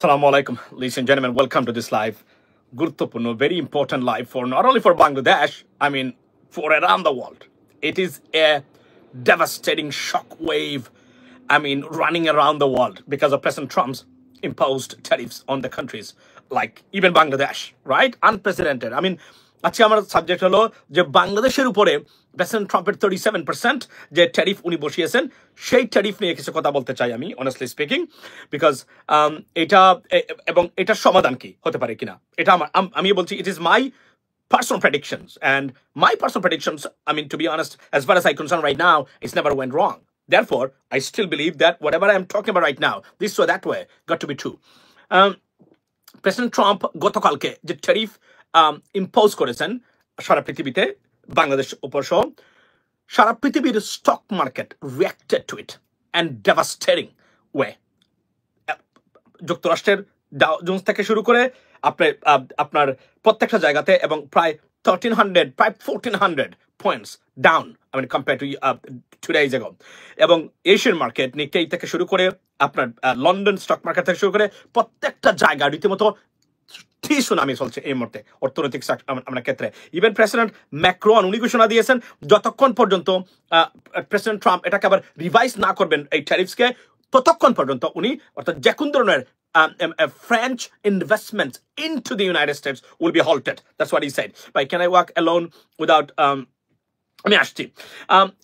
Assalamu alaikum, ladies and gentlemen. Welcome to this live. Gurtopurno, very important live for not only for Bangladesh, I mean, for around the world. It is a devastating shock wave, I mean, running around the world because of President Trump's imposed tariffs on the countries, like even Bangladesh, right? Unprecedented. I mean, আজকে আমার subject হলো যে বাংলাদেশের উপরে president ট্রাম্পের 37% যে tariff উনি বসিয়েছেন সেই ট্যারিফ নিয়ে কিছু কথা বলতে চাই আমি অনেস্টলি স্পিকিং বিকজ এটা এবং এটার সমাধান কি হতে পারে কিনা এটা আমি বলছি it is my personal predictions and my personal predictions, I mean, to be honest, as far as I'm concerned right now, it's never went wrong. Therefore, I still believe that whatever I'm talking about right now, this or that way, got to be true. President Trump গতকালকে যে tariff impose করেছেন সারা পৃথিবীতে বাংলাদেশ উপর সহ সারা পৃথিবীর stock market reacted to it and devastating way যুক্তরাষ্ট্রের Dow Jones থেকে শুরু করে আপনার প্রত্যেকটা জায়গাতে এবং প্রায় 1400 points down I mean compared to 2 days ago এবং এশিয়ান মার্কেট নিকেই থেকে শুরু করে আপনার লন্ডন স্টক মার্কেট থেকে শুরু করে প্রত্যেকটা জায়গা রীতিমতো সুনামি চলছে এই মুহূর্তে অর্থনৈতিক আমরা ক্ষেত্রে ইভেন প্রেসিডেন্ট ম্যাক্রন উনি ঘোষণা দিয়েছেন যতক্ষণ পর্যন্ত প্রেসিডেন্ট ট্রাম্প এটাকে আবার রিভাইজ না করবেন এই ট্যারিফসকে ততক্ষণ পর্যন্ত উনি অর্থাৎ যে কোন ধরনের French investments into the United States will be halted. That's what he said. But can I walk alone without আমি আসছি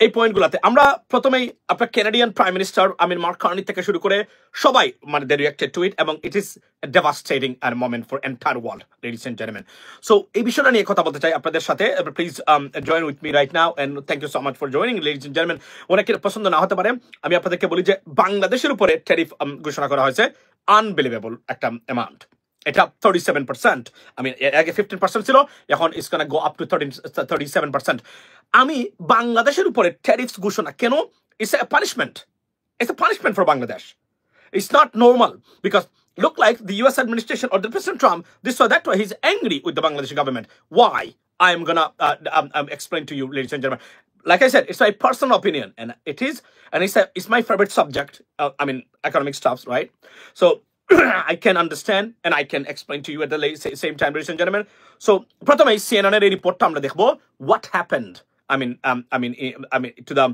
এই পয়েন্টগুলোতে আমরা প্রথমেই আপনার Canadian prime minister mark Carney থেকে শুরু করে সবাই মানে দে রিঅ্যাক্টেড টু ইট এবং ইট ইজ ডেভাস্টেটিং আর moment for entire world ladies and gentleman so এই বিষয়টা নিয়ে কথা বলতে চাই আপনাদের সাথে please join with me right now and thank you so much for joining ladies and gentleman অনেকের পছন্দ না হতে পারে আমি আপনাদেরকে বলি যে বাংলাদেশের উপরে ট্যারিফ ঘোষণা করা হয়েছে আনবিলিভেবল একটা অ্যামাউন্ট এটা 37% আগে 15% ছিল এখন it's gonna go up to 37% আমি বাংলাদেশের উপরে ট্যারিফস ঘোষণা কেন it's a punishment for Bangladesh it's not normal because look like the US administration or the President Trump this or that way he's angry with the Bangladeshi government. Why? I'm gonna explain to you, ladies and gentlemen. Like I said, it's my personal opinion and it's my favorite subject, economic stuffs, right? So I can understand and I can explain to you at the same time, ladies and gentlemen. So, প্রথমে CNN এর রিপোর্টটা আমরা দেখব what happened. To the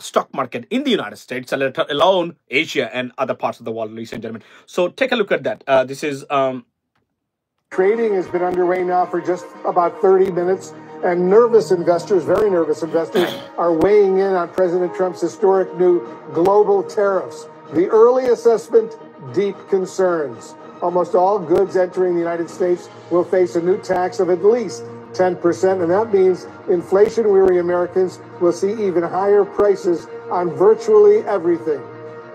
stock market in the United States, let alone Asia and other parts of the world, ladies and gentlemen. So, take a look at that. This is trading has been underway now for just about 30 minutes. And nervous investors, very nervous investors, are weighing in on President Trump's historic new global tariffs. The early assessment, deep concerns. Almost all goods entering the United States will face a new tax of at least 10%, and that means inflation-weary Americans will see even higher prices on virtually everything.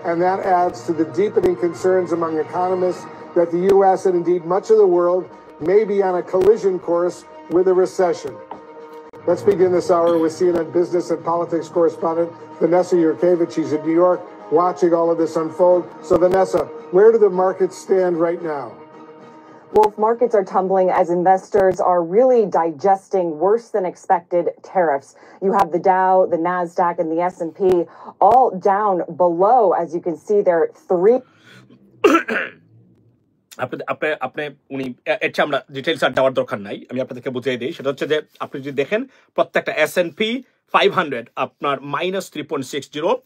And that adds to the deepening concerns among economists that the U.S. and indeed much of the world may be on a collision course with a recession. Let's begin this hour with CNN business and politics correspondent Vanessa Yurkevich. She's in New York watching all of this unfold. So Vanessa, where do the markets stand right now? Wolf, markets are tumbling as investors are really digesting worse than expected tariffs. You have the Dow, the NASDAQ, and the S&P all down below, as you can see there, আপনি উনি এটা আমরা details আর দেওয়ার দরকার নাই আমি আপনাদেরকে বুঝিয়ে দিই সেটা হচ্ছে যে আপনি যদি দেখেন প্রত্যেকটা S&P 500 আপনার -3.60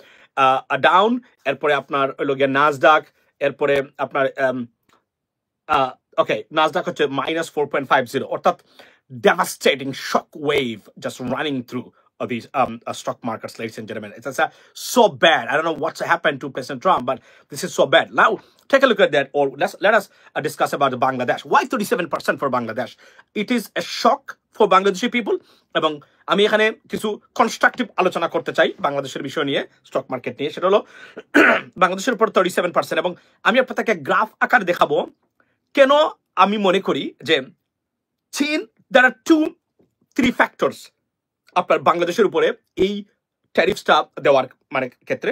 ডাউন এরপরে আপনার হলো গিয়ে নাসডাক এরপরে আপনার ওকে নাসডাক হচ্ছে -4.50 অর্থাৎ devastating shock wave just running through these stock markets, ladies and gentlemen. It's so bad. I don't know what's happened to President Trump, but this is so bad. Now, take a look at that, or let us discuss about Bangladesh. Why 37% for Bangladesh? It is a shock for Bangladeshi people. এবং আমি এখানে কিছু constructive আলোচনা করতে চাই বাংলাদেশের বিষয় নিয়ে স্টক মার্কেট নিয়ে সেটা হলো বাংলাদেশের উপর 37% এবং আমি আপনাদেরকে গ্রাফ আকার দেখাবো কেন আমি মনে করি যে চীন there are 2-3 factors আপনার বাংলাদেশের উপরে এই ট্যারিফসটা দেওয়ার ক্ষেত্রে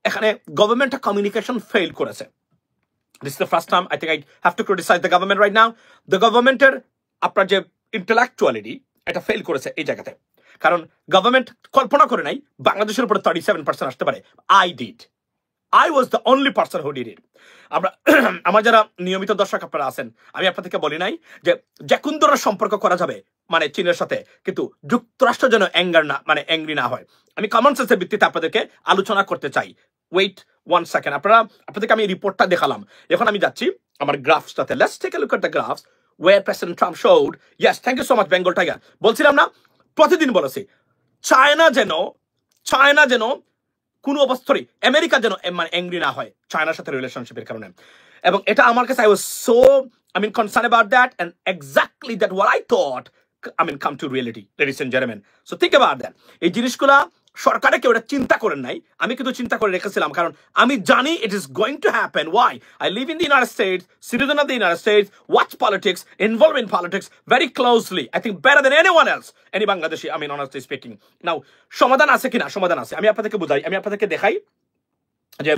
এখানে গভর্নমেন্টটা কমিউনিকেশন ফেল করেছে this is the first time I think I have to criticise the government right now the গভর্নমেন্টের আপনার যে ইন্টেলেকচুয়ালিটি এটা ফেল করেছে এই জায়গাতে কারণ গভর্নমেন্ট কল্পনা করে নাই বাংলাদেশের উপরে 37% আসতে পারে I did I was the only person who did it. আমরা আমার যারা নিয়মিত দর্শক আপনারা আছেন, আমি আপনাদেরকে বলি নাই যে কোন ধরনের সম্পর্ক করা যাবে মানে চীনের সাথে, কিন্তু যুক্তরাষ্ট্র যেন অ্যাংরি না হয়। আমি কমন সেন্সের ভিত্তিতে আপনাদেরকে আলোচনা করতে চাই। ওয়েট 1 সেকেন্ড, আপনাদেরকে আমি রিপোর্টটা দেখালাম। এখন আমি যাচ্ছি আমার গ্রাফসটাতে। Let's take a look at the graphs where President Trump showed, yes, thank you so much Bengal Tiger, বলছিলাম না প্রতিদিন বলেছি চায়না যেন কোন অবস্থায় আমেরিকা যেন মানে অ্যাংরি না হয় চায়নার সাথে রিলেশনশিপের কারণে। এবং এটা আমার কাছে I was so concerned about that, and exactly that what I thought come to reality, ladies and gentlemen. So think about that. এই জিনিসগুলা সরকারে কেউ এটা চিন্তা করেন নাই, আমি কিন্তু চিন্তা করে রেখেছিলাম, কারণ আমি জানি it is going to happen. Why? I live in the United States, citizen of the United States, watch politics, involved in politics very closely. I think better than anyone else, any Bangladeshi, honestly speaking. Now, সমাধান আছে কিনা? সমাধান আছে। আমি আপনাদেরকে বুঝাই, আমি আপনাদেরকে দেখাই যে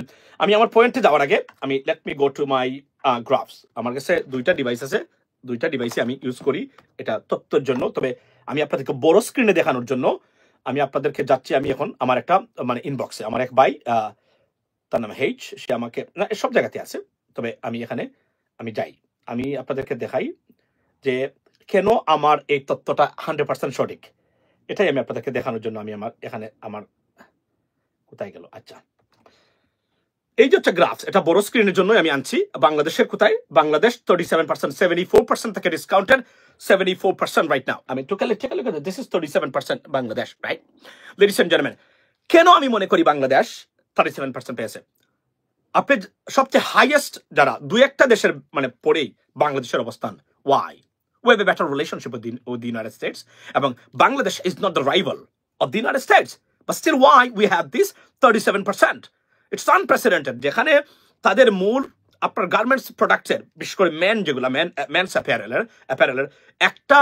আমি আমার পয়েন্টে যাওয়ার আগে let me go to my graphs. আমার কাছে দুইটা ডিভাইস আছে, দুইটা ডিভাইসে আমি ইউজ করি এটা তথ্যের জন্য, তবে আমি আপনাদেরকে বড় স্ক্রিনে দেখানোর জন্য আমি আপনাদেরকে যাচ্ছি। আমি এখন আমার একটা ইনবক্সে আমার এক ভাই, তার নাম হেইচ, সে আমাকে না সব জায়গাতে আছে, তবে আমি এখানে আমি যাই, আমি আপনাদেরকে দেখাই যে কেন আমার এই তথ্যটা 100% সঠিক। এটাই আমি আপনাদেরকে দেখানোর জন্য আমি আমার কোথায় গেল, আচ্ছা এই যে হচ্ছে গ্রাফস, এটা বড় স্ক্রিনের জন্য আমি আনছি। বাংলাদেশের কোথায়? বাংলাদেশ 37%, 74% থেকে discounted, 74% right now. Take a look at this. This is 37% Bangladesh, right? Ladies and gentlemen, কেন আমি মনে করি বাংলাদেশ 37% পেয়েছে? আপনি সবচেয়ে হাইয়েস্ট যারা দুই একটা দেশের পরেই বাংলাদেশের অবস্থান। Why? We have a better relationship with the United States, এবং Bangladesh is not the rival of the United States, but still why we have this 37%? It's unprecedented, যেখানে তাদের মূল আপনার গার্মেন্টস প্রোডাক্টসের বিশেষ করে যেগুলো মেন্স অ্যাপারেলের একটা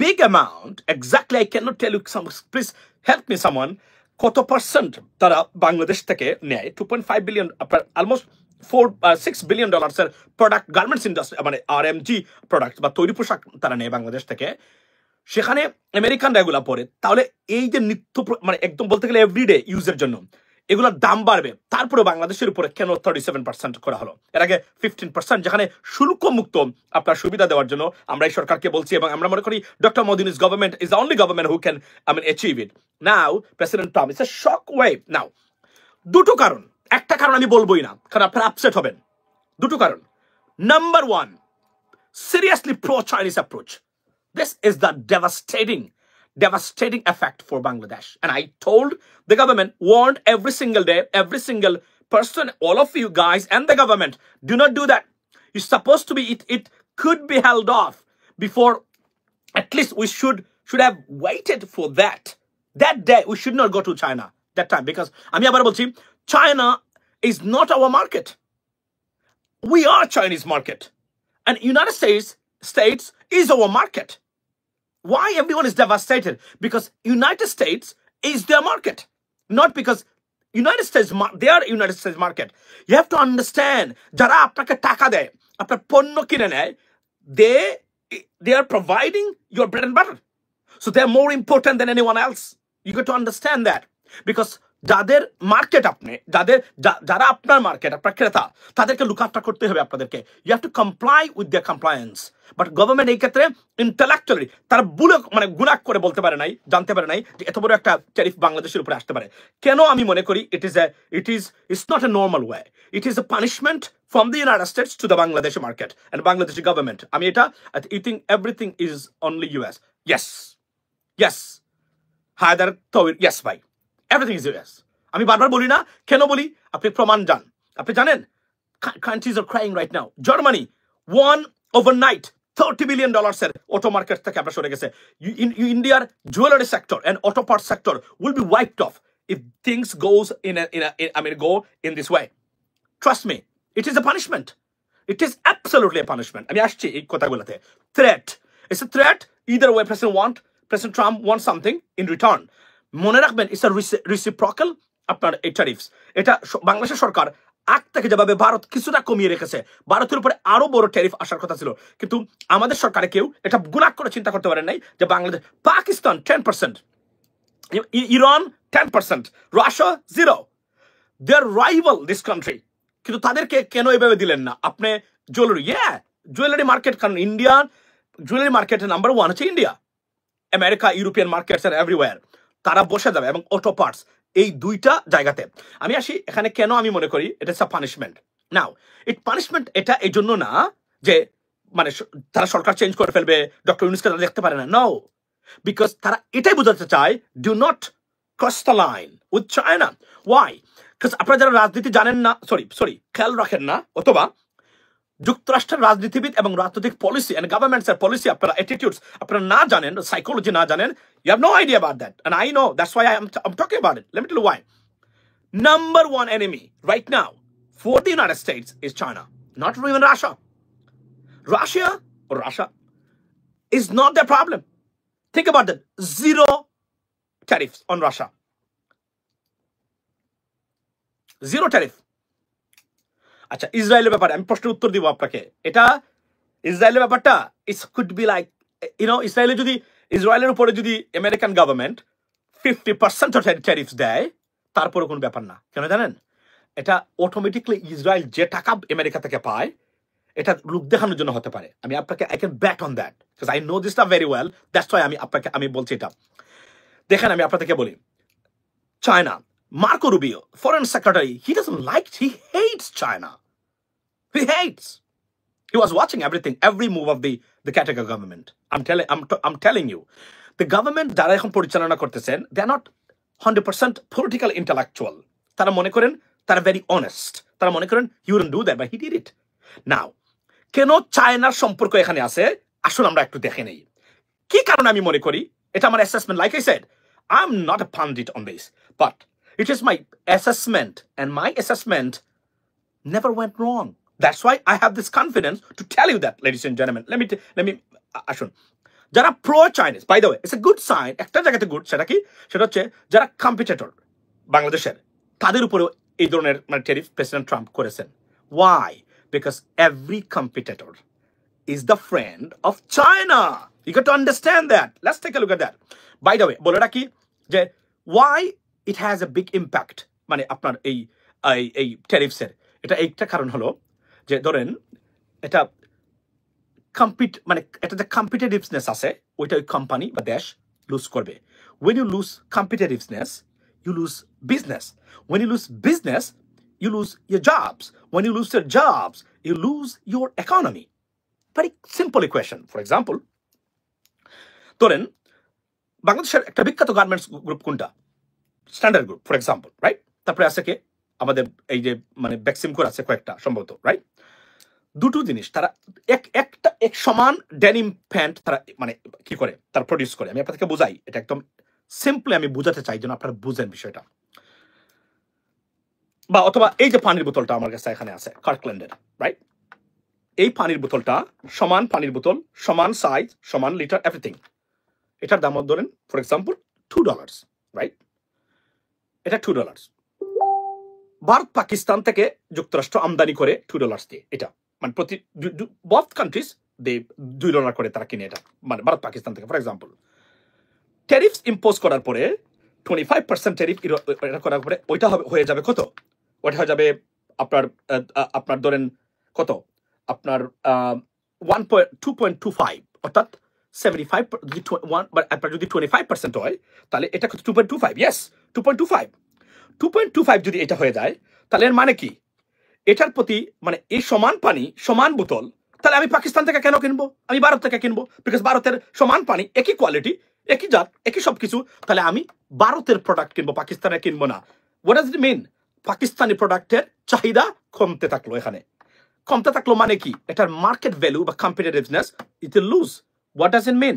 big amount, exactly I can not tell you, please help me someone, কত পার্সেন্ট তারা বাংলাদেশ থেকে নেয়? 2.5 বিলিয়ন, আপনার almost $6 billion product garments industry RMG product বা তৈরি পোশাক তারা নেয় বাংলাদেশ থেকে। সেখানে আমেরিকানরা এগুলা পরে, তাহলে এই যে নিত্য একদম বলতে গেলে এভরিডে ইউজের জন্য এগুলোর দাম বাড়বে, তারপরে বাংলাদেশের উপরে কেন 37% করা হলো? এর আগে 15%, যেখানে শুল্ক মুক্ত আপনার সুবিধা দেওয়ার জন্য আমরা এই সরকারকে বলছি, এবং আমরা মনে করি doctor মোদি's government is the only government who can achieve it. Now President Trump, it's a shock wave. Now দুটো কারণ, একটা কারণ আমি বলবোই না কারণ আপনারা আপসেট হবেন। দুটো কারণ। Number 1, seriously pro-Chinese approach. This is the devastating effect for Bangladesh. And I told the government, warned every single day, every single person, all of you guys and the government, do not do that. It's supposed to be, it could be held off before, at least we should have waited for that day. We should not go to China that time, because আমি আবার বলছি, China is not our market. We are Chinese market, and United States is our market. Why everyone is devastated? Because United States is their market, not because United States, they are United States market. You have to understand, jara apnake taka dey, apnar ponno kine neয়, they are providing your bread and butter, so they are more important than anyone else. You got to understand that, because যাদের market আপনি যারা আপনার market, আপনার ক্রেতা, তাদেরকে look after করতে হবে আপনাদেরকে। You have to comply with their compliance. But government এই ক্ষেত্রে ইন্টেলেকচুয়ালি তারা গুনাক করে বলতে পারে নাই, জানতে পারে নাই যে এত বড় একটা ট্যারিফ বাংলাদেশের উপরে আসতে পারে। কেন আমি মনে করি it's not a normal way. It is a punishment from the United States to the Bangladeshi market and Bangladeshi government. You think everything is only US? Yes. Haidar Tawir, yes bhai. Everything is US. আমি বারবার বলি না, কেন বলি? আপনি প্রমাণ জান। আপনি জানেন countries are crying right now. Germany, overnight $30 billion এর অটো মার্কেট থেকে আপনার সরে গেছে। India's jewelry sector and auto parts sector will be wiped off if things go in this way. Trust me, it is a punishment. It is absolutely a punishment. আমি আসছি এই কথাগুলোতে। Threat. It's a threat. Either way, President Trump wants something in return. মনে রাখবেন, it's a reciprocal আপনার এই tariffs. এটা বাংলাদেশের সরকার আগ থেকে যেভাবে ভারত কিছুটা কমিয়ে রেখেছে, ভারতের উপরে আরো বড় ট্যারিফ আসার কথা ছিল, কিন্তু আমাদের সরকারে কেউ এটা গুনাক করে চিন্তা করতে পারেন নাই যে Bangladesh, Pakistan 10%, Iran 10%, Russia 0, they are rival this country, কিন্তু তাদেরকে কেন এভাবে দিলেন না? আপনি জুয়েলারি মার্কেট, কারণ ইন্ডিয়ান জুয়েলারি মার্কেটের নাম্বার 1 হচ্ছে ইন্ডিয়া, আমেরিকা, ইউরোপিয়ান মার্কেটস আর এভরিওয়্যার। তারা বসে যাবে, এবং অটো পার্টস, এই দুইটা জায়গাতে। আমি আসি এখানে, কেন আমি মনে করি এটা হচ্ছে পানিশমেন্ট। নাও পানিশমেন্ট এটা এই জন্য না যে মানে তারা সরকার চেঞ্জ করে ফেলবে, ডক্টর ইউনূসকে তারা দেখতে পারে না, নো, বিকজ তারা এটাই বোঝাতে চায়, do not cross the line with China. Why? Because আপনারা যারা রাজনীতি জানেন না, সরি খেয়াল রাখেন না, অথবা যুক্তরাষ্ট্রের রাজনীতিবিদ এবং রাজনৈতিক পলিসি এন্ড গভর্নমেন্টস এর পলিসি আপনারা অ্যাটিটিউডস আপনারা না জানেন, সাইকোলজি না জানেন, you have no idea about that, and I know, that's why I'm talking about it. Let me tell you why. Number 1 enemy right now for the United States is China, not even Russia. Russia is not their problem. Think about that. 0 tariffs on Russia. 0 tariff. আচ্ছা, ইসরায়েলের ব্যাপারে আমি প্রশ্নের উত্তর দিব আপনাকে। এটা ইসরায়েলের ব্যাপারটা ইট কুড বি লাইক, ইসরায়েলের উপরে যদি আমেরিকান গভর্নমেন্ট 50% ট্যারিফস দেয়, তারপরে কোনো ব্যাপার না। কেন জানেন? এটা অটোমেটিকলি ইসরায়েল যে টাকা আমেরিকা থেকে পায়, এটা লোক দেখানোর জন্য হতে পারে। আমি আপনাকে I can bat on that, because I know this very well, that's why আমি বলছি এটা। দেখেন, আমি আপনাদেরকে বলি, China, Marco Rubio, foreign secretary, he hates China. He was watching everything, every move of the Katanga government. I'm telling you, the government যারা এখন পরিচালনা করতেছেন, they are not 100% political intellectual. তারা মনে করেন তারা very honest. তারা মনে করেন he wouldn't do that, but he did it. Now, কেন চায়নার সম্পর্ক এখানে আছে, আসুন আমরা একটু দেখে নেই। কি কারণে আমি মনে করি, এটা আমার assessment, like I said, I'm not a pundit on this, but it is my assessment, and my assessment never went wrong. That's why I have this confidence to tell you that, ladies and gentlemen. Let me ashun. Jara pro-Chinese, by the way, it's a good sign. Ekta jagate good, seta ki? Seta hocche, jara competitor, Bangladesher, tader upore ei dhoroner tariff President Trump korechen. Why? Because every competitor is the friend of China. You got to understand that. Let's take a look at that. By the way, bole rakhi je why it has a big impact, মানে আপনার এই ট্যারিফসের, এটা একটা কারণ হলো যে ধরেন এটা এটা যে কম্পিটিটিভনেস আছে, ওইটা ওই কোম্পানি বা দেশ লুজ করবে। when you lose competitiveness, you lose business. When you lose business, you lose your jobs. When you lose your jobs, you lose your economy. Very simple equation. For example, ধরেন বাংলাদেশের একটা বিখ্যাত garments group কোনটা? Standard group, for example, right? তারপরে আছে কে? আমাদের এই যে মানে বেক্সিমকোর আছে কয়েকটা সম্ভবত, রাইট? দুটো জিনিস তারা এক সমান ডেনিম প্যান্ট তারা মানে কি করে তারা প্রডিউস করে। আমি আপনাদেরকে বুঝাই, এটা একদম সিম্পলি আমি বুঝাতে চাই যেন আপনারা বুঝেন বিষয়টা। বা অথবা এই যে পানির বোতলটা আমার কাছে এখানে আছে কার্কল্যান্ডের, রাইট? এই পানির বোতলটা সমান পানির বোতল, সমান সাইজ, সমান লিটার, এভরিথিং। এটার দাম ধরেন ফর এক্সাম্পল $2, রাইট? এটা $2। ভারত পাকিস্তান থেকে যুক্তরাষ্ট্র আমদানি করে $2 দিয়ে, এটা মানে প্রতি বোথ কান্ট্রিজ $2 করে তারা কিনে, এটা মানে ভারত পাকিস্তান থেকে। ফর এক্সাম্পল, ট্যারিফস ইম্পোজ করার পরে 25% ট্যারিফ এটা করার পরে ওইটা হয়ে যাবে কত? ওইটা হয়ে যাবে আপনার ধরেন কত? আপনার 2.25, অর্থাৎ 75, আপনার যদি 25% হয় তাহলে এটা কত? 2.25, ইয়েস 2.25 যদি এটা হয়ে যায়, তাহলে এর মানে কি? এটার প্রতি মানে এই সমান পানি সমান বোতল, তাহলে আমি পাকিস্তান থেকে কেন কিনবো? আমি ভারত থেকে কিনবো, বিকজ ভারতের সমান পানি, একই কোয়ালিটি, একই জাত, একই সবকিছু, তাহলে আমি ভারতের প্রোডাক্ট কিনবো, পাকিস্তানের কিনবো না। হোয়াট ডাজ ইট মিন? পাকিস্তানি প্রোডাক্টের চাহিদা কমতে থাকলো। এখানে কমতে থাকলো মানে কি? এটার মার্কেট ভ্যালু বা competitiveness it will lose. What does it mean?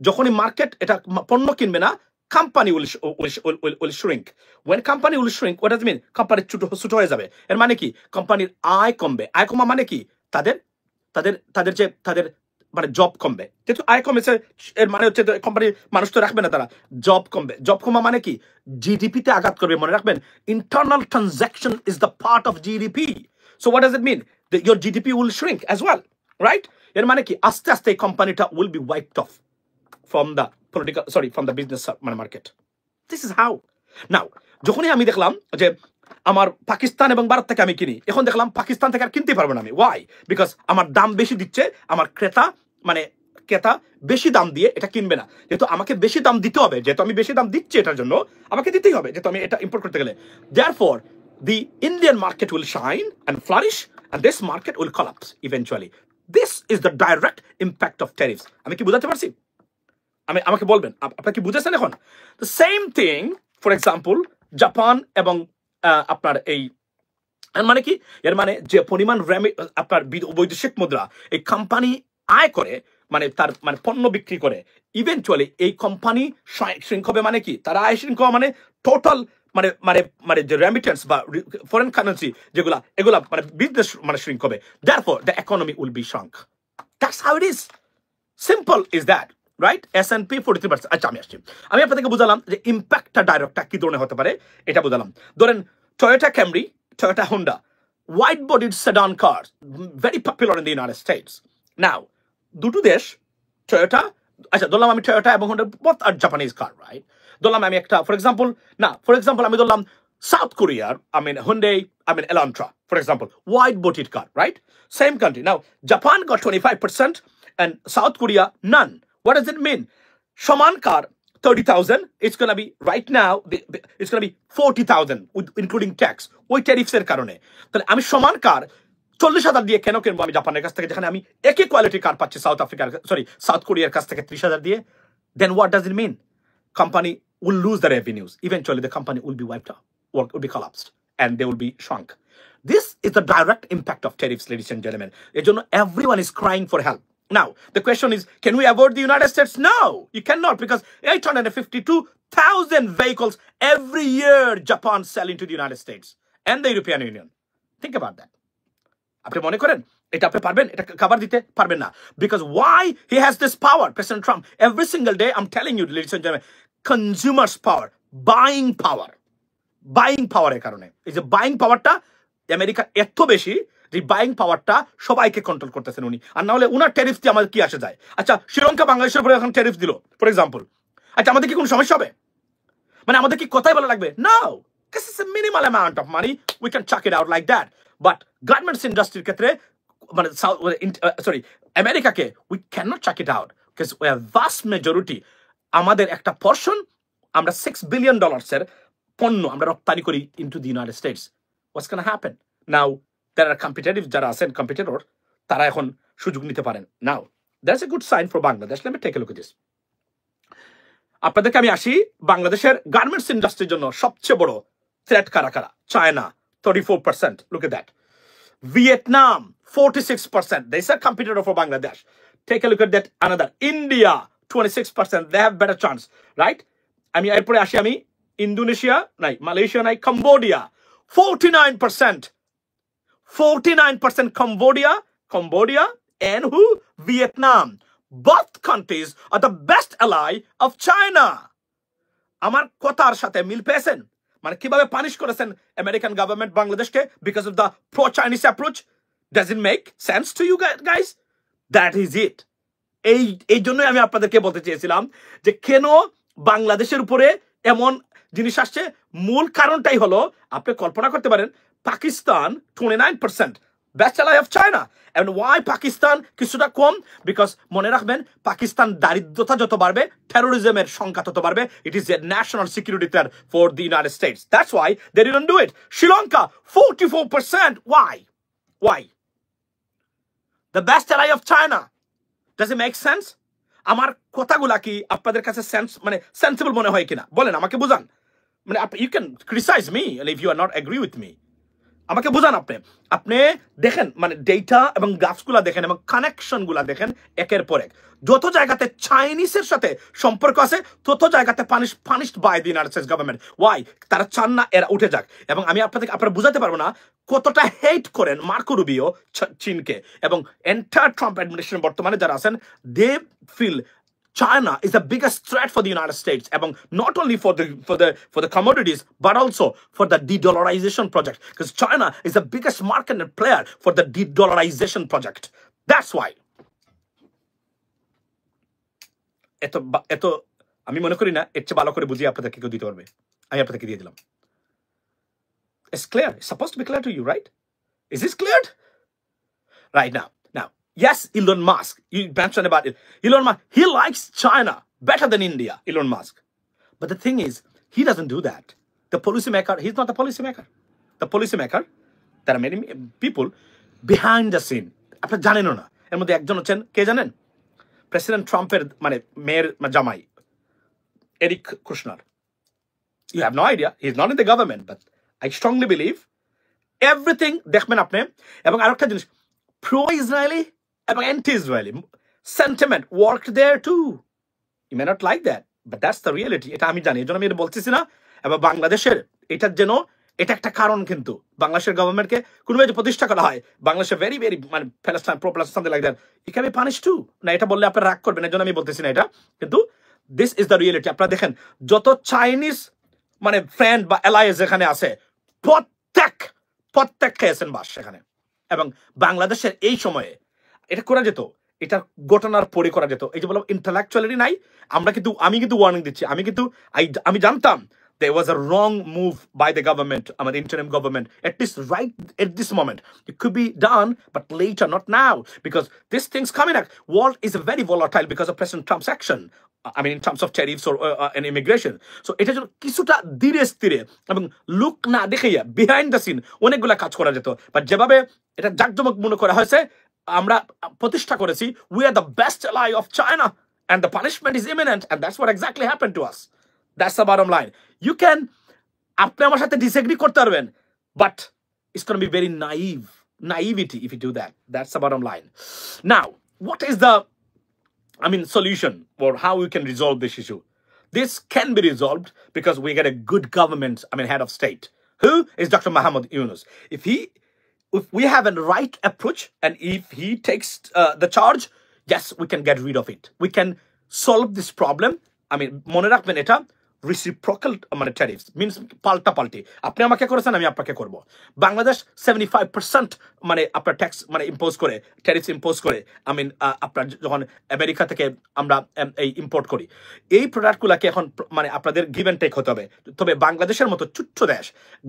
যখনই মার্কেট এটা পণ্য কিনবে না, company will shrink. When company will shrink, what does it mean? Company ছোট হয়ে যাবে। এর মানে কি? কোম্পানির আয় কমবে। আয় কমা মানে কি? তাদের মানে জব কমবে। যেহেতু আয় কমেছে, এর মানে হচ্ছে কোম্পানির মানুষ তো রাখবে না, তারা জব কমবে। জব কমা মানে কি? জিডিপিতে আঘাত করবে। মনে রাখবেন, internal transaction is the part of GDP. So what does it mean? Your GDP will shrink as well, right? এর মানে কি? আস্তে আস্তে কোম্পানিটা will be wiped off from the business market. This is how. Now, যখনই আমি দেখলাম যে আমার পাকিস্তান এবং ভারত থেকে আমি কিনি, এখন দেখলাম পাকিস্তান থেকে আর কিনতে পারবো না আমি। ওয়াই? বিকজ আমার দাম বেশি দিচ্ছে, আমার ক্রেতা বেশি দাম দিয়ে এটা কিনবে না। যেহেতু আমাকে বেশি দাম দিতে হবে, যেহেতু আমি বেশি দাম দিচ্ছি এটার জন্য আমাকে দিতেই হবে, যেহেতু আমি এটা ইম্পোর্ট করতে গেলে। Therefore, the Indian market will shine and flourish and this market will collapse eventually. This is the direct impact of tariffs. আমি কি বুঝাতে পারছি? আমাকে বলবেন আপনারা কি বুঝেছেন এখন? The same thing, for example, Japan এবং আপনার এই মানে কি, এর মানে যে পরিমাণ আপনার বৈদেশিক মুদ্রা এই কোম্পানি আয় করে, মানে তার মানে পণ্য বিক্রি করে, ইভেন্চুয়ালি এই কোম্পানি শ্রিঙ্ক হবে। মানে কি, তারা আয় শ্রিঙ্ক মানে টোটাল যে রেমিটেন্স বা ফরেন কারেন্সি যেগুলা, এগুলা মানে বিজনেস শ্রিঙ্ক হবে। Therefore, the economy will be shrunk. That's how it is. Simple is that. Right? S&P 43%। আচ্ছা, আমি আপনাদেরকে বুঝালাম যে ইম্প্যাক্টটা ডাইরেক্টটা কি ধরনের হতে পারে, এটা বুঝালাম। ধরেন Toyota Camry, Toyota Honda, wide bodied sedan cars, very popular in the United States. Now, দুটো দেশ টয়োটা, আচ্ছা ধরলাম আমি টয়োটা এবং Honda both are Japanese car, right? ধরলাম আমি একটা ফর এক্সাম্পল আমি ধরলাম সাউথ কোরিয়ার Hyundai, Elantra, for example, wide bodied car, right? Same country. Now, Japan got 25% and South Korea none. What does it mean? Shaman car 30,000, it's going to be right now it's going to be 40,000 including tax. ওই tariffs এর কারণে তাহলে আমি সমান কার 40,000 দিয়ে কেন কিনবো আমি জাপানের কাছ থেকে, যেখানে আমি একই কোয়ালিটির কার পাচ্ছি সাউথ কোরিয়ার কাছ থেকে 30,000 দিয়ে? Then what does it mean? Company will lose the revenues. Eventually the company will be wiped out or will be collapsed and they will be shrunk. This is the direct impact of tariffs, ladies and gentlemen. এজন্য everyone is crying for help. Now, the question is, can we avoid the United States? No, you cannot, because 852,000 vehicles every year Japan sell into the United States and the European Union. Think about that. আপনি মনে করেন এটা আপনি পারবেন, এটা cover দিতে পারবেন না? Because why? He has this power, President Trump. Every single day, I'm telling you, ladies and gentlemen, consumers power, buying power এর কারণে। এই যে বাইং পাওয়ারটা আমেরিকা এত বেশি, যে বাইং পাওয়ারটা সবাইকে কন্ট্রোল করতেছেন উনি। আর না হলে উনার ট্যারিফ দিয়ে আমাদের কি আসে যায়? আচ্ছা, শ্রীলঙ্কা বাংলাদেশের উপরে এখন ট্যারিফ দিল ফর এক্সাম্পল, আচ্ছা আমাদের কি কোনো সমস্যা হবে? মানে আমাদের কি কথাই বলা লাগবে? No, this is a minimal amount of money, we can chuck it out like that. But garments industry ক্ষেত্রে মানে আমেরিকাকে we cannot chuck it out because we have vast majority, আমাদের একটা পর্শন, আমরা $6 billion এর পণ্য আমরা রপ্তানি করি into the United States. What's going to happen? Now, there are competitive যারা আছেন কম্পিটিটর, তারা এখন সুযোগ নিতে পারেন। Now, that's a good sign for Bangladesh. Let me take a look at this. আপনাদেরকে আমি আসি বাংলাদেশের গার্মেন্টস ইন্ডাস্ট্রির জন্য সবচেয়ে বড় থ্রেট কারা কারা? China 34%, look at that. Vietnam 46%, they are competitor for Bangladesh. Take a look at that. Another India 26%, they have better chance, right? আমি এরপরে আসি আমি ইন্দোনেশিয়া নাই, মালয়েশিয়া নাই, Cambodia 49% Cambodia and who? Vietnam. Both countries are the best ally of China. আমার কথার সাথে মিল পেয়েছেন? মানে কিভাবে পানিশ করেছেন আমেরিকান গভর্নমেন্ট বাংলাদেশকে because of the pro-Chinese approach? Does it make sense to you guys? That is it. এই জন্যই আমি আপনাদেরকে বলতে চেয়েছিলাম যে কেন বাংলাদেশের উপরে এমন জিনিস আসছে। মূল কারণটাই হলো, আপনি কল্পনা করতে পারেন, Pakistan 29% best ally of China. And why Pakistan কিছুটা কম? Because মনে রাখবেন, পাকিস্তান দারিদ্রতা যত বাড়বে, টেরোরিজমের সংখ্যা তত বাড়বে। It is a national security threat for the United States. That's why they didn't do it. Sri Lanka 44%. Why? The best ally of China. Does it make sense? আমার কথাগুলা কি আপনাদের কাছে সেন্সিবল মনে হয় কিনা বলেন, আমাকে বুঝান। মানে you can criticize me if you are not agree with me. আমাকে বুঝান। আপনি দেখেন, মানে ডেটা এবং গ্রাফসগুলা দেখেন এবং কানেকশনগুলা দেখেন একের পর এক। যত জায়গাতে চাইনিজের সাথে সম্পর্ক আছে, তত জায়গাতে punished by the United States government. Why? তারা চান না এরা উঠে যাক। এবং আমি আপনারা বুঝাতে পারবো না কতটা হেট করেন মার্কো রুবিও চীনকে, এবং এন্টায়ার ট্রাম্প অ্যাডমিনিস্ট্রেশন বর্তমানে যারা আছেন, they feel China is the biggest threat for the United States, and not only for the commodities, but also for the de-dollarization project. Because China is the biggest market and player for the de-dollarization project. That's why. এত আমি মনে করি না এর চেয়ে ভালো করে বুঝিয়ে আপনাদেরকে কেউ দিতে পারবে। আমি আপনাদেরকে দিয়ে দিলাম। It's clear. It's supposed to be clear to you, right? Is this cleared? Right now. Now, yes, Elon Musk, you mentioned about it. Elon Musk, he likes China better than India, Elon Musk. But the thing is, he doesn't do that. The policymaker, he's not the policymaker. The policymaker, there are many people behind the scene. আপনারা জানেনও না এর মধ্যে একজন হচ্ছেন কে জানেন president ট্রাম্পের মানে মেয়ের জামাই Eric Kushner you have no idea he's not in the government but I strongly believe everything দেখবেন আপনি এবং আরেকটা জিনিস pro Israeli এবং anti Israeli sentiment worked there too you may not like that but that's the reality এটা আমি জানি এজন্য আমি এটা বলতেছি না এবং বাংলাদেশের এটার জন্য এটা একটা কারণ কিন্তু বাংলাদেশের গভর্নমেন্টকে কোনোভাবে প্রতিষ্ঠা করা হয় বাংলাদেশে ভেরি ভেরি মানে Palestine pro plus something like that it can be punished to না এটা বললে আপনারা রাগ করবেন এজন্য আমি বলতেছি না এটা কিন্তু দিস ইজ দ্য রিয়েলিটি আপনারা দেখেন যত চাইনিজ মানে ফ্রেন্ড বা অ্যালাইজ যেখানে আছে প্রত্যেক খেয়েছেন বাস সেখানে এবং বাংলাদেশের এই সময়ে এটা করা যেত এটা ঘটনার পরে করা যেত এই যে বললাম ইন্টেলেকচুয়ালিটি নাই আমরা কিন্তু আমি কিন্তু ওয়ার্নিং দিচ্ছি আমি জানতাম there was a wrong move by the government, the interim government, at least right at this moment. It could be done, but later, not now, because this thing's coming up. World is very volatile because of President Trump's action. In terms of tariffs or and immigration. So it is কিছুটা ধীরে স্থিরে এবং look না দেখাইয়া behind the scene অনেকগুলা কাজ করা যেত but যেভাবে এটা জাকজমক মনে করা হয়েছে আমরা প্রতিষ্ঠা করেছি we are the best ally of China and the punishment is imminent and that's what exactly happened to us. That's the bottom line. You can আপনি আমার সাথে disagree করতে পারবেন but it's going to be very naivety if you do that. That's the bottom line. Now, what is the solution or how we can resolve this issue? This can be resolved because we get a good government, head of state. Who is Dr. Muhammad Yunus? If we have a right approach and if he takes the charge, yes, we can get rid of it. We can solve this problem. মনে রাখবেন এটা reciprocal tariffs means পাল্টাপাল্টি আপনি আমাকে করেছেন আমি আপনাকে করব বাংলাদেশ 75% আপনার ট্যাক্স ইম্পোজ করে ট্যারিফস ইম্পোজ করে আপনার যখন আমেরিকা থেকে আমরা এই ইম্পোর্ট করি এই প্রোডাক্টগুলোকে এখন আপনাদের গিভ এন্ড টেক হতে হবে তবে বাংলাদেশের মতো ছোট্ট দেশ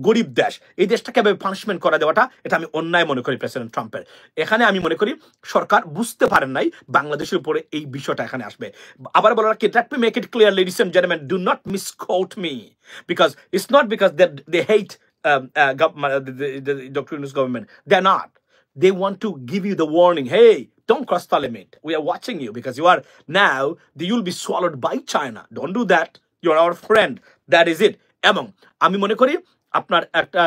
গরিব দেশ এই দেশটাকে পানিশমেন্ট করা দেওয়াটা এটা আমি অন্যায় মনে করি প্রেসিডেন্ট ট্রাম্পের এখানে আমি মনে করি সরকার বুঝতে পারেন নাই বাংলাদেশের উপরে এই বিষয়টা এখানে আসবে আবার বলার কি let me make it clear ladies and gentlemen do not misquote me because it's not because they hate Dr. Yunus government. They're not. They want to give you the warning. Hey, don't cross the limit. We are watching you because you'll be swallowed by China. Don't do that. You're our friend. That is it. এবং আমি মনে করি আপনার একটা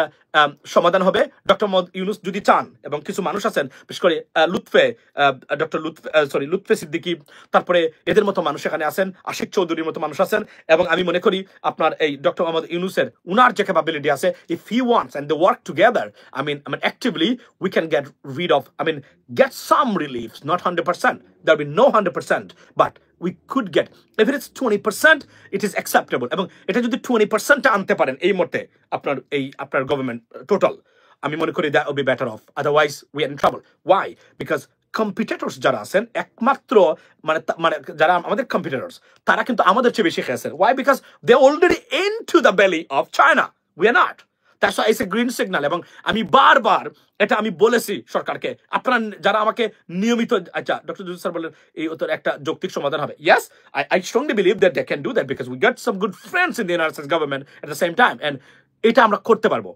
সমাধান হবে doctor Mohammad Yunus যদি চান এবং কিছু মানুষ আছেন বিশেষ করে লুৎফে সিদ্দিকী তারপরে এদের মতো মানুষ এখানে আছেন আশিক চৌধুরীর মতো মানুষ আছেন এবং আমি মনে করি আপনার এই ডক্টর মোহাম্মদ ইউনুসের উনার যে ক্যাপাবিলিটি আছে if he wants and they work together actively we can get rid of get some reliefs not 100% there'll be no 100% but we could get if it is 20% it is acceptable এবং এটা যদি 20% আনতে পারেন এই মুহূর্তে আপনার government total আমি মনে করি that will be better off otherwise we are in trouble why because competitors যারা আছেন একমাত্র যারা আমাদের competitors তারা কিন্তু আমাদের চেয়ে বেশি খেয়েছেন why because they already into the belly of China we are not that's why it's a green signal এবং আমি বারবার এটা আমি বলেছি সরকারকে আপনারা যারা আমাকে নিয়মিত আচ্ছা ডক্টর জুস স্যার বলেন এই উত্তর একটা যৌক্তিক সমাধান হবে yes I strongly believe that they can do that because we got some good friends in the United States government at the same time and এটা আমরা করতে পারবো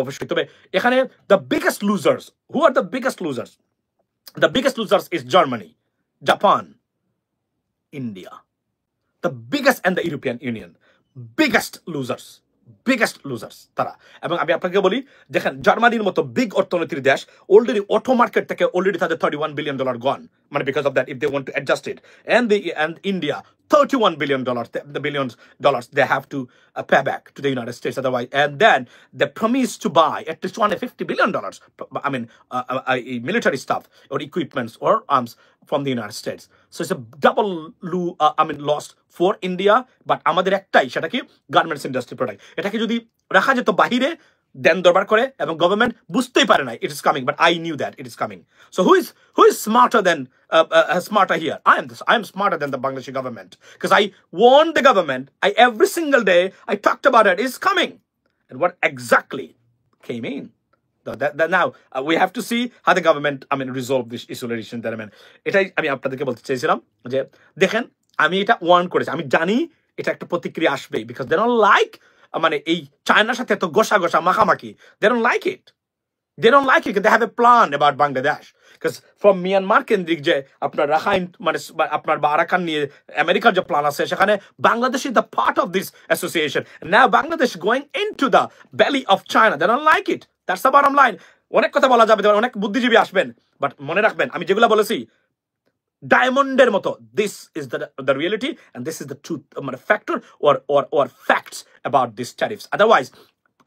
অবশ্যই তবে এখানে the biggest losers who are the biggest losers the biggest losers is Germany Japan India the biggest and the European Union biggest losers তারা এবং আমি আপনাকে বলি দেখেন জার্মানির মতো বিগ অর্থনীতির দেশ অলরেডি অটো মার্কেট থেকে অলরেডি তাদের $31 billion gone because of that if they want to adjust it and India $31 billion they have to pay back to the United States otherwise and then they promise to buy at least $250 billion military stuff or equipments or arms from the United States so it's a double loss for India but আমাদের একটাই সেটা কি garments industry product এটাকে যদি রাখা যেত বাহিরে দেন দরবার করে এবং গভর্নমেন্ট বুঝতেই পারে না it is coming but I knew that it is coming so who is smarter than smarter here I am smarter than the Bangladeshi government because I warned the government every single day I talked about it is coming and what exactly came in. Now we have to see how the government, resolve this issue, ladies and gentlemen. এটাই আমি আপনাদেরকে বলতে চাইছিলাম যে দেখেন আমি এটা Warne করেছি, আমি জানি এটা একটা প্রতিক্রিয়া আসবে, because they don't like এই চায়নার সাথে এত গোসা মাখামাখি, they don't like it. They don't like it because they have a plan about Bangladesh. Because from Myanmar কেন্দ্রিক যে আপনার রাখাইন আপনার বারাকান নিয়ে আমেরিকার যে প্ল্যান আছে, সেখানে Bangladesh is the part of this association. Now Bangladesh going into the belly of China. They don't like it. That's the bottom line. অনেক কথা বলা যাবে, অনেক বুদ্ধিজীবী আসবেন, বাট মনে রাখবেন আমি যেগুলো বলেছি ডায়মন্ডের মতো, this is the reality and this is the truth factor or facts about these tariffs. Otherwise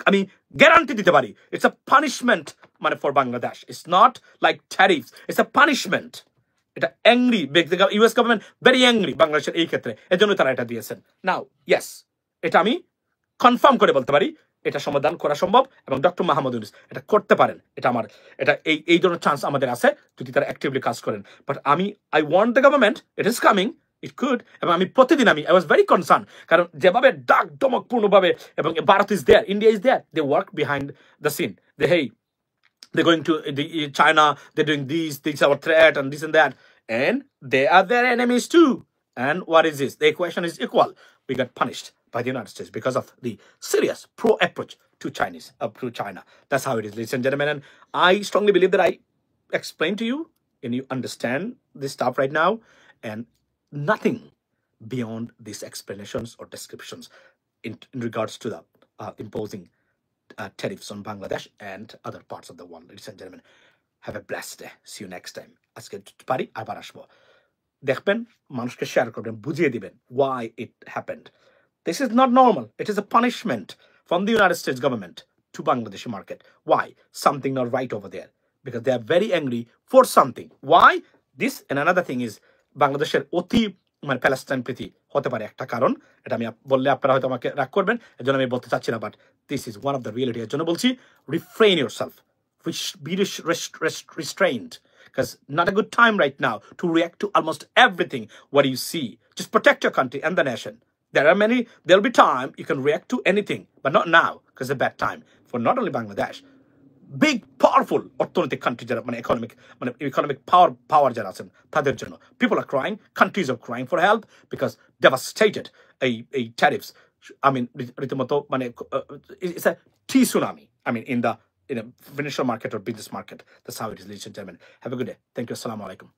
আমি গ্যারান্টি দিতে পারি it's a punishment for Bangladesh. It's not like tariffs, it's a punishment. এটা angry, US government very angry বাংলাদেশের এই ক্ষেত্রে, এজন্য তারা এটা দিয়েছেন। নাও yes, এটা আমি কনফার্ম করে বলতে পারি এটা সমাধান করা সম্ভব, এবং ডক্টর মাহমুদ ইউনূস এটা করতে পারেন। এটা এই ধরনের চান্স আমাদের আছে যদি তারা অ্যাক্টিভলি কাজ করেন। But I want the government, it is coming, it could, এবং আমি প্রতিদিন I was very concerned, কারণ যেভাবে ডাক দমকপূর্ণভাবে এবং Bharat is there, India is there, they work behind the scene. They're going to China, they're doing these things, our threat and this and that, and they are their enemies too. And what is this? The equation is equal. We got punished by the United States because of the serious pro-approach to China. That's how it is, ladies and gentlemen. And I strongly believe that I explained to you and you understand this stuff right now, and nothing beyond these explanations or descriptions in regards to the imposing tariffs on Bangladesh and other parts of the world. Ladies and gentlemen, have a blessed day. See you next time. আজকে পারি আবার আসবো, দেখবেন, মানুষকে share করবেন, বুঝিয়ে দিবেন why it happened. This is not normal. It is a punishment from the United States government to Bangladeshi market. Why? Something not right over there. Because they are very angry for something. Why? This and another thing is বাংলাদেশের অতি Palestine প্রীতি হতে পারে একটা কারণ। এটা আমি বললে আপনারা হয়তো আমাকে রাগ করবেন, এর জন্য আমি বলতে চাচ্ছি না, but this is one of the reality. এর জন্য বলছি refrain yourself, be restrained, because not a good time right now to react to almost everything what you see. Just protect your country and the nation. There'll be time you can react to anything, but not now, because it's a bad time for not only Bangladesh, big powerful অর্থনৈতিক country যারা economic power যারা আছেন তাদের জন্য। People are crying, countries are crying for help because devastated a tariffs. রীতিমতো it's a tsunami in a financial market or business market. That's how it is, ladies and gentlemen. Have a good day. Thank you. Assalamu alaikum.